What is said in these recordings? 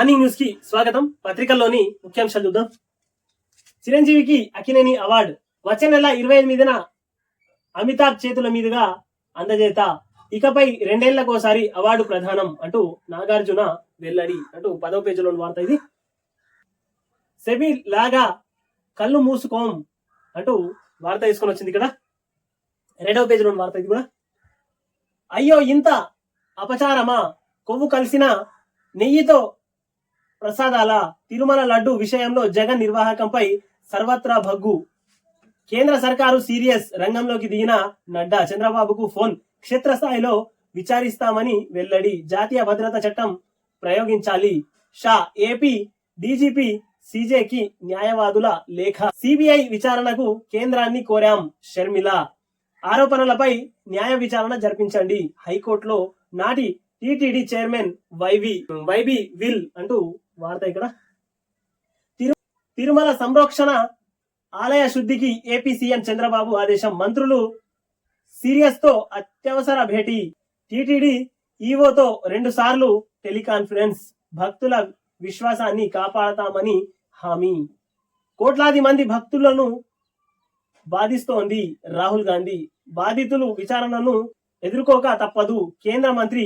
Morning news కి స్వాగతం. పత్రికల్లోని ముఖ్యాంశాలు చూద్దాం. చిరంజీవికి అక్కినేని అవార్డు వచ్చే నెల 28న అమితాబ్ చేతుల మీదుగా అందజేత. ఇకపై 2 ఏళ్లకోసారి అవార్డు ప్రధానం అంటూ నాగార్జున వెల్లడి అంటూ 10వ పేజీలోని వార్త ఇది. సెబీ లాగా కళ్ళు మూసుకోం అంటూ వార్త తీసుకొని వచ్చింది ఇక్కడ 2వ పేజీలోని వార్త ఇది కూడా. అయ్యో ఇంత అపచారమా, కొవ్వు కలిసిన నెయ్యితో ప్రసాదాల తిరుమల లడ్డు విషయంలో జగన్ నిర్వాహకంపై సర్వత్రా భగ్గు. కేంద్ర సర్కారు సీరియస్, రంగంలోకి దిగిన నడ్డా. చంద్రబాబుకు ఫోన్, క్షేత్రస్థాయిలో విచారిస్తామని వెల్లడి. జాతీయ భద్రతా చట్టం ప్రయోగించాలి. షా, ఏపీ డీజీపీ సీజేకి న్యాయవాదుల లేఖ. సిబిఐ విచారణకు కేంద్రాన్ని కోరాం. షర్మిల, ఆరోపణలపై న్యాయ విచారణ జరిపించండి. హైకోర్టులో నాటి టిటిడి చైర్మన్ వైబి విల్ అంటూ వార్త ఇక్కడ. తిరుమల సంరక్షణ ఆలయ శుద్ధికి ఏపీ సీఎం చంద్రబాబు ఆదేశం. మంత్రులు సీరియస్ తో అత్యవసర భేటీ. టిటిడి ఈవోతో 2 సార్లు టెలికాన్ఫరెన్స్. భక్తుల విశ్వాసాన్ని కాపాడతామని హామీ. కోట్లాది మంది భక్తులను బాధిస్తోంది రాహుల్ గాంధీ. బాధితులు విచారణను ఎదుర్కోక తప్పదు. కేంద్ర మంత్రి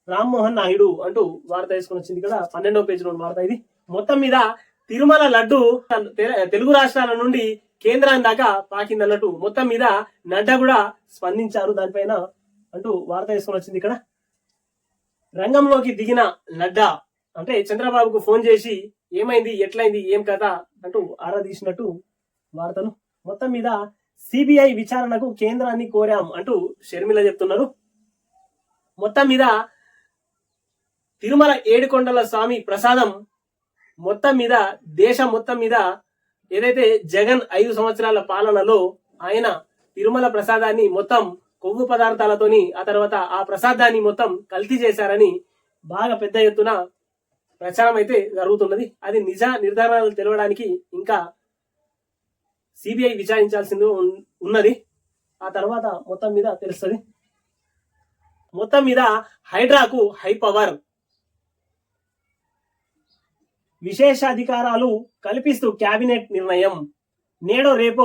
రామ్మోహన్ నాయుడు అంటూ వార్త తీసుకొని వచ్చింది ఇక్కడ 12వ పేజీలో వార్త ఇది. మొత్తం మీద తిరుమల లడ్డు తెలుగు రాష్ట్రాల నుండి కేంద్రం దాకా పాకిందన్నట్టు మొత్తం మీద నడ్డా కూడా స్పందించారు దానిపైన అంటూ వార్త తీసుకొని వచ్చింది ఇక్కడ. రంగంలోకి దిగిన నడ్డా అంటే చంద్రబాబుకు ఫోన్ చేసి ఏమైంది, ఎట్లయింది, ఏం కథ అంటూ ఆరా తీసినట్టు వార్తలు. మొత్తం మీద సిబిఐ విచారణకు కేంద్రాన్ని కోరాం అంటూ షర్మిల చెప్తున్నారు. మొత్తం మీద తిరుమల ఏడుకొండల స్వామి ప్రసాదం మొత్తం మీద దేశం మొత్తం మీద ఏదైతే జగన్ 5 సంవత్సరాల పాలనలో ఆయన తిరుమల ప్రసాదాన్ని మొత్తం కొవ్వు పదార్థాలతోని ఆ తర్వాత ఆ ప్రసాదాన్ని మొత్తం కల్తీ చేశారని బాగా పెద్ద ఎత్తున ప్రచారం అయితే జరుగుతున్నది. అది నిజ నిర్ధారణలు తెలవడానికి ఇంకా సిబిఐ విచారించాల్సింది ఉన్నది. ఆ తర్వాత మొత్తం మీద తెలుస్తుంది. మొత్తం మీద హైడ్రాకు హై పవర్, విశేషాధికారాలు కల్పిస్తూ కేబినెట్ నిర్ణయం. నేడో రేపో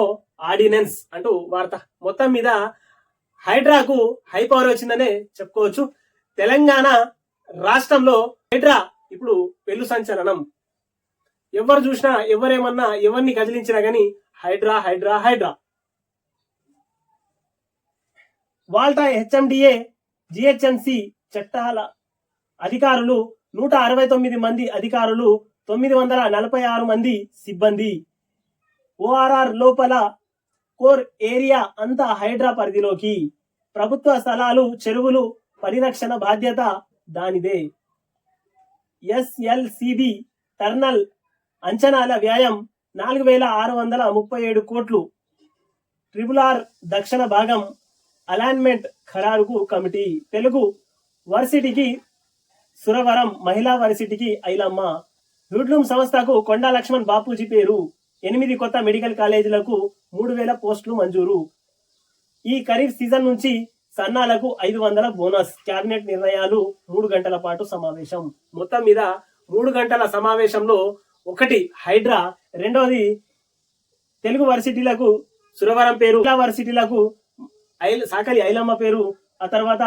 ఆర్డినెన్స్ అంటూ వార్త. మొత్తం మీద హైడ్రాకు హై పవర్ వచ్చిందనే చెప్పుకోవచ్చు. తెలంగాణ రాష్ట్రంలో హైడ్రా ఇప్పుడు పెళ్లి సంచలనం. ఎవరు చూసినా, ఎవరేమన్నా, ఎవరిని కదిలించినా గానీ హైడ్రా హైడ్రా హైడ్రా. వాల్టా, హెచ్ఎండిఏ, జిహెచ్ఎంసి చట్టాల అధికారులు 169 మంది అధికారులు, 946 మంది సిబ్బంది. ఓఆర్ఆర్ లోపల కోర్ ఏరియా అంతా హైడ్రా పరిధిలోకి. ప్రభుత్వ స్థలాలు, చెరువులు పరిరక్షణ బాధ్యత దానిదే. ఎస్ఎల్సిబి టర్నల్ అంచనాల వ్యయం 4637 కోట్లు. ట్రిబుల్-ఆర్ దక్షిణ భాగం అలైన్మెంట్ ఖరారుకు కమిటీ. తెలుగు వర్సిటీకి సురవరం, మహిళా వర్సిటీకి ఐలమ్మ. హ్యూడ్లూమ్ సంస్థకు కొండా లక్ష్మణ్ బాపూజీ పేరు. 8 కొత్త మెడికల్ కాలేజీలకు 3000 పోస్టులు మంజూరు. ఈ ఖరీఫ్ సీజన్ నుంచి సన్నాలకు 500 బోనస్. కేబినెట్ నిర్ణయాలు. 3 గంటల పాటు సమావేశం. మొత్తం మీద 3 గంటల సమావేశంలో ఒకటి హైడ్రా, రెండోది తెలుగు వర్సిటీలకు సురవరం పేరు, మహిళా వర్సిటీలకు సాకలి ఐలమ్మ పేరు, ఆ తర్వాత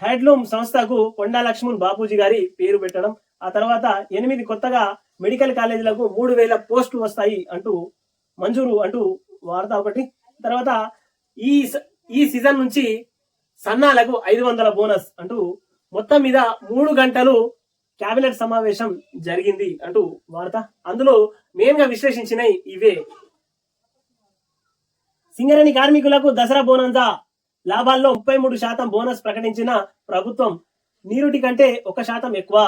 హ్యాండ్లూమ్ సంస్థకు కొండా లక్ష్మణ్ బాపూజీ గారి పేరు పెట్టడం, ఆ తర్వాత 8 కొత్తగా మెడికల్ కాలేజీలకు 3000 పోస్టులు వస్తాయి అంటూ మంజూరు అంటూ వార్త ఒకటి. తర్వాత ఈ సీజన్ నుంచి సన్నాలకు 500 బోనస్ అంటూ మొత్తం మీద 3 గంటలు కేబినెట్ సమావేశం జరిగింది అంటూ వార్త. అందులో మెయిన్ గా విశ్లేషించినవి ఇవే. సింగరేణి కార్మికులకు దసరా బోనంజా. లాభాల్లో 33% బోనస్ ప్రకటించిన ప్రభుత్వం. నీరుటి కంటే 1% ఎక్కువ.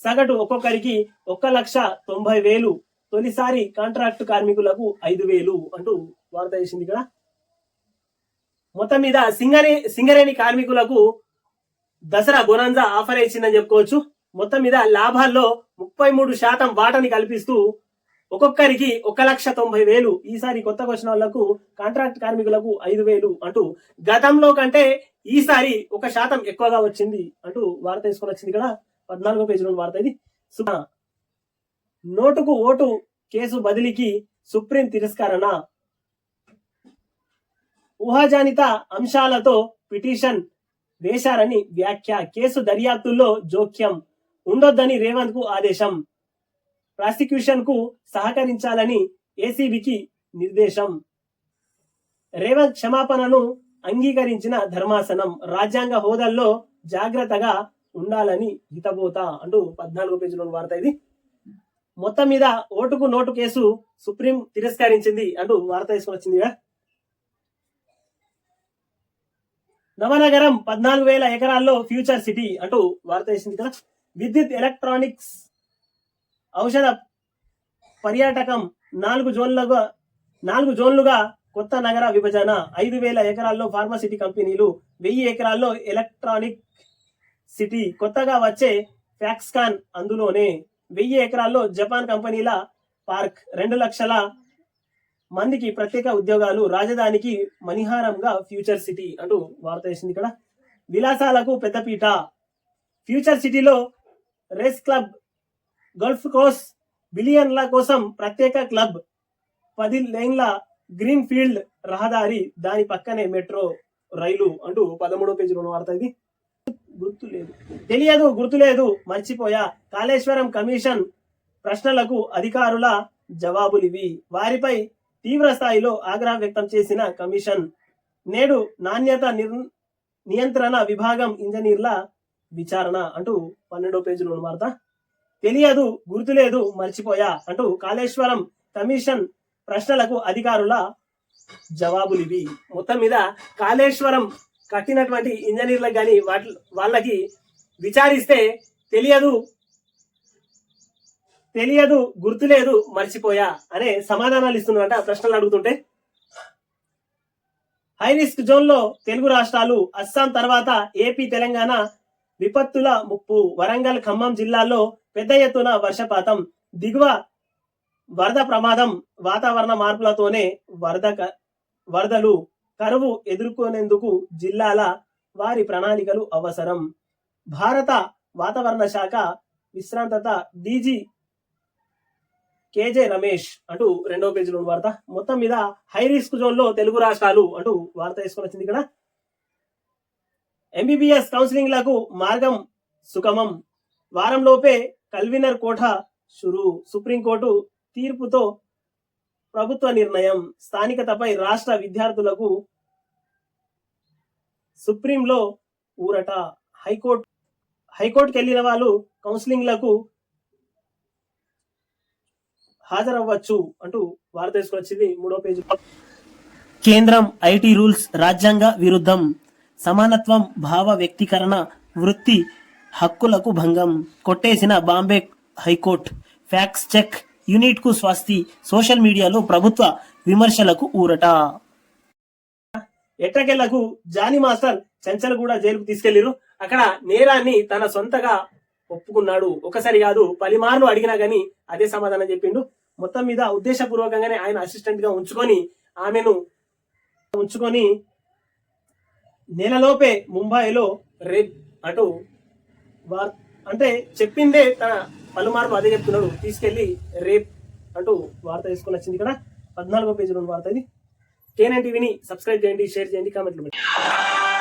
సగటు ఒక్కొక్కరికి 1,90,000. తొలిసారి కాంట్రాక్ట్ కార్మికులకు 5,000 అంటూ వార్త చేసింది ఇక్కడ. మొత్తం మీద సింగరేణి కార్మికులకు దసరా బోనంజా ఆఫర్ ఇచ్చిందని చెప్పుకోవచ్చు. మొత్తం మీద లాభాల్లో 33% వాటాని కల్పిస్తూ ఒక్కొక్కరికి 1,90,000. ఈసారి కొత్తగా వచ్చిన వాళ్లకు కాంట్రాక్ట్ కార్మికులకు 5,000 అంటూ గతంలో కంటే ఈసారి 1% ఎక్కువగా వచ్చింది అంటూ వార్త తీసుకొని వచ్చింది ఇక్కడ 14వ పేజీలో వార్త ఇది. నోటుకు ఓటు కేసు బదిలీకి సుప్రీం తిరస్కరణ. ఊహాజనిత అంశాలతో పిటిషన్ వేశారని వ్యాఖ్య. కేసు దర్యాప్తుల్లో జోక్యం ఉండొద్దని రేవంత్ కు ఆదేశం. ప్రాసిక్యూషన్ కు సహకరించాలని ఏసీబీకి నిర్దేశం. రేవంత్ క్షమాపణను అంగీకరించిన ధర్మాసనం. రాజ్యాంగ హోదాల్లో జాగ్రత్తగా ఉండాలని హితబోత అంటూ 14 పేజీలో వార్త ఇది. మొత్తం మీద ఓటుకు నోటు కేసు సుప్రీం తిరస్కరించింది అంటూ వార్త తీసుకొని వచ్చింది. నవనగరం 14,000 ఎకరాల్లో ఫ్యూచర్ సిటీ అంటూ వార్త వేసింది కదా. విద్యుత్, ఎలక్ట్రానిక్స్, ఔషధ, పర్యాటకం 4 జోన్లుగా కొత్త నగర విభజన. 5,000 ఎకరాల్లో ఫార్మాసిటీ కంపెనీలు, 1000 ఎకరాల్లో ఎలక్ట్రానిక్ సిటీ. కొత్తగా వచ్చే ఫ్యాక్స్కాన్ అందులోనే. 1000 ఎకరాల్లో జపాన్ కంపెనీల పార్క్. 2 లక్షల మందికి ప్రత్యేక ఉద్యోగాలు. రాజధానికి మణిహారంగా ఫ్యూచర్ సిటీ అంటూ వార్త వేసింది ఇక్కడ. విలాసాలకు పెద్దపీట. ఫ్యూచర్ సిటీలో రేస్ క్లబ్, గల్ఫ్ కోర్స్, బిలియన్ల కోసం ప్రత్యేక క్లబ్, 10 లేన్ల గ్రీన్ ఫీల్డ్ రహదారి, దాని పక్కనే మెట్రో రైలు అంటూ 13వ పేజీలో వార్త ఇది. గుర్తులేదు మర్చిపోయా. కాళేశ్వరం కమిషన్ ప్రశ్నలకు అధికారుల జవాబులివి. వారిపై తీవ్ర స్థాయిలో ఆగ్రహం వ్యక్తం చేసిన కమిషన్. నేడు నాణ్యత నియంత్రణ విభాగం ఇంజనీర్ల విచారణ అంటూ 12వ పేజీలో వార్త. గుర్తులేదు మర్చిపోయా అంటూ కాళేశ్వరం కమిషన్ ప్రశ్నలకు అధికారుల జవాబులివి. మొత్తం మీద కాళేశ్వరం కట్టినటువంటి ఇంజనీర్లకు కానీ వాళ్ళకి విచారిస్తే తెలియదు గుర్తులేదు మర్చిపోయా అనే సమాధానాలు ఇస్తున్నారట ప్రశ్నలు అడుగుతుంటే. హై రిస్క్ జోన్ లో తెలుగు రాష్ట్రాలు. అస్సాం తర్వాత ఏపీ, తెలంగాణ విపత్తుల ముప్పు. వరంగల్, ఖమ్మం జిల్లాల్లో పెద్ద ఎత్తున వర్షపాతం. దిగువ వరద ప్రమాదం. వాతావరణ మార్పులతోనే వరదలు. కరువు ఎదుర్కొనేందుకు జిల్లాల వారి ప్రణాళికలు అవసరం. భారత వాతావరణ శాఖ విశ్రాంత డీజీ కేజే రమేష్ అంటూ 2వ పేజీలో వార్త. మొత్తం మీద హై రిస్క్ జోన్ లో తెలుగు రాష్ట్రాలు అంటూ వార్త తీసుకొని వచ్చింది ఇక్కడ. ఎంబీబీఎస్ కౌన్సిలింగ్ లకు మార్గం సుగమం. వారంలోపే కన్వీనర్ కోటా షురు. సుప్రీంకోర్టు తీర్పుతో ప్రభుత్వ నిర్ణయం. స్థానికతపై రాష్ట్ర విద్యార్థులకు సుప్రీంలో ఊరట. హైకోర్టుకి వెళ్లిన వాళ్ళు కౌన్సిలింగ్లకు హాజరవ్వచ్చు అంటూ వార్త తీసుకొచ్చింది 3వ పేజీ. కేంద్రం ఐటీ రూల్స్ రాజ్యాంగ విరుద్ధం. సమానత్వం, భావ వ్యక్తీకరణ, వృత్తి హక్కులకు భంగం. కొట్టేసిన Bombay high court. Facts check unit కు స్వస్తి. సోషల్ మీడియాలో ప్రభుత్వ విమర్శలకు ఊరట. ఎట్టకెళ్లకు జానీ మాస్టర్ చెంచల్గూడ జైలుకు తీసుకెళ్లిరు. అక్కడ నేరాన్ని తన సొంతగా ఒప్పుకున్నాడు. ఒకసారి కాదు 10 మార్లు అడిగినా గానీ అదే సమాధానం చెప్పిండు. మొత్తం మీద ఉద్దేశపూర్వకంగానే ఆయన అసిస్టెంట్ గా ఆమెను ఉంచుకొని నెలలోపే ముంబైలో రేప్ అంటూ అంటే చెప్పిందే తన పలుమార్లు అదే చెప్తున్నాడు. తీసుకెళ్లి రేప్ అంటూ వార్త తీసుకొని వచ్చింది ఇక్కడ. 14వ పేజీలో వార్త ఇది. కేఎన్ఎన్ టీవీని సబ్స్క్రైబ్ చేయండి, షేర్ చేయండి, కామెంట్లు పెట్టండి.